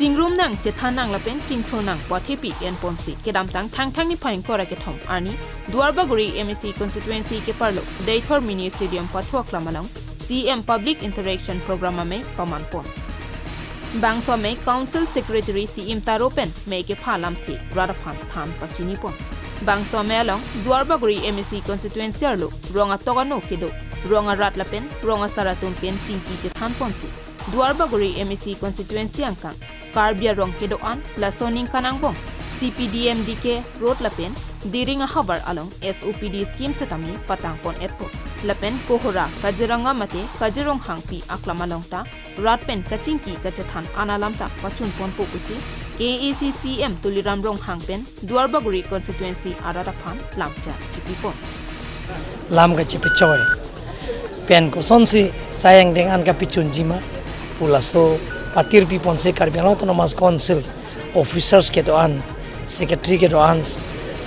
Jingrum nang chethan nang lapen jingthro nang pothepi en ponsi kedam tang ni phain kora ke thom ani Duarbagori MEC Constituency ke parlo Daithor Mini Stadium pathwa klamalong CM Public Interaction Program में पमान पोन बांगसो में council secretary CM तारोपेन में के फालम थे राधाफान थान पचिनी पोन बांगसो में अलोंग दुआरबागोरी MEC Constituency अर्लो रोंगा तोगानो केदो रोंगा रातलापेन रोंगा सारातुम पेन चिंकी जेथान पोनसी दुआरबागोरी MEC Constituency अंका कार्बिया रोंग केदो आन लासोनिंग कानांगबोंग CPDMDK रोड लापेन दिरिंग हबर अलोंग SOPD स्कीम से तमी पतांग पोन एटपो lapen kohora kajiranga mate kajirong hangpi aklamalongta ratpen kachingki kachathan analamta pachun ponpo pusi KAAC CEM tuliramrong hangpen Duarbagori Constituency arata phan lamcha chipipon lam ka chipichoy pen ko sonsi sayang dengan ka pichun jima pulaso patir pi ponse karbian autonomous council officers ke doan secretary ke doan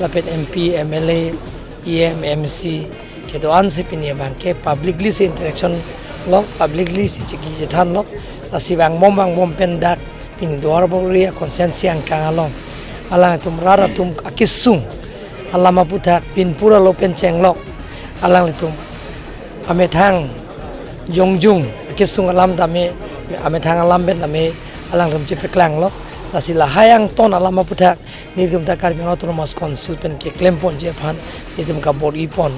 lapet MP MLA EM MC itu ansip ini bang ke publicly si interaction lo publicly si ciki jethan lo asi bang mom pendak ini Duarbagori Constituency yang kangalong alang tum rara tum akisung alama putak pin pura lo penceng lo alang tum amethang jongjung akisung alam dame amethang alam ben dame alang tum cepeklang lo asi lahayang ton alama putak ni tum takar bin autonomous council pen ke klempon jephan ni tum ka bor ipon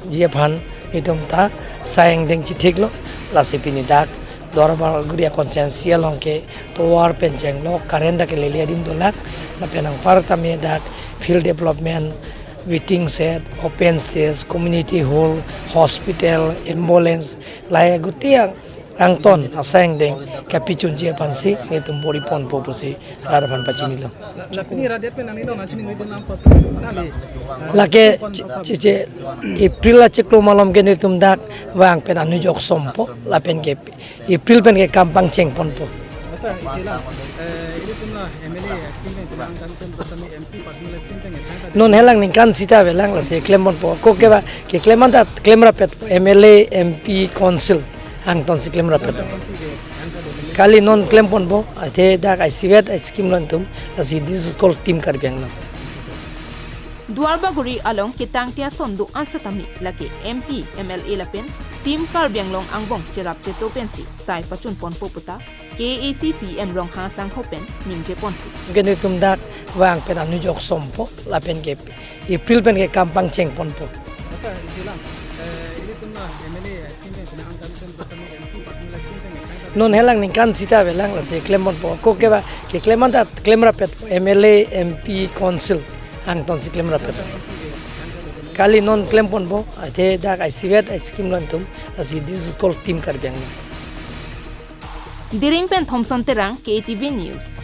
Japan itu ta sayang deng citik lo lasi pini dak Duarbagori Constituency long ke tower penceng lo karenda ke lelia dim dolak na penang parta me dak field development waiting shed open space community hall hospital ambulance laya gutiang angton asayang deng kapicun Japan si itu bori pon popusi harapan pacini lo lake cice April la ceklo malam geni tum dak wang pen anu jok sompo la pen ke April pen ke kampang ceng pon po non helang ning kan sita belang la se klemon po ko ke ba ke klemanda klemra pet MLA MP council angton si klemra pet kali non klempon bo ate dak ai sivet ai skim lantum la si this is called team karbiang no Duarbagori along kitangtia sondu ansatami lake MP MLA lapen team karbiang long angbong cherap cheto pensi sai pachun pon poputa KAAC CEM rong ha sang hopen ningje pon geni tum dak wang pen anu jok sompo lapen ke April pen ke kampang ceng pon po non helang ning kan sita belang la se klemon po ko ke ba ke klemanda klemra pet MLA MP council angton si klemra pet kali non klempon bo ate dak ai sivet ai skim lantum asi this is called team karbiang diring pen Thompson terang KTV News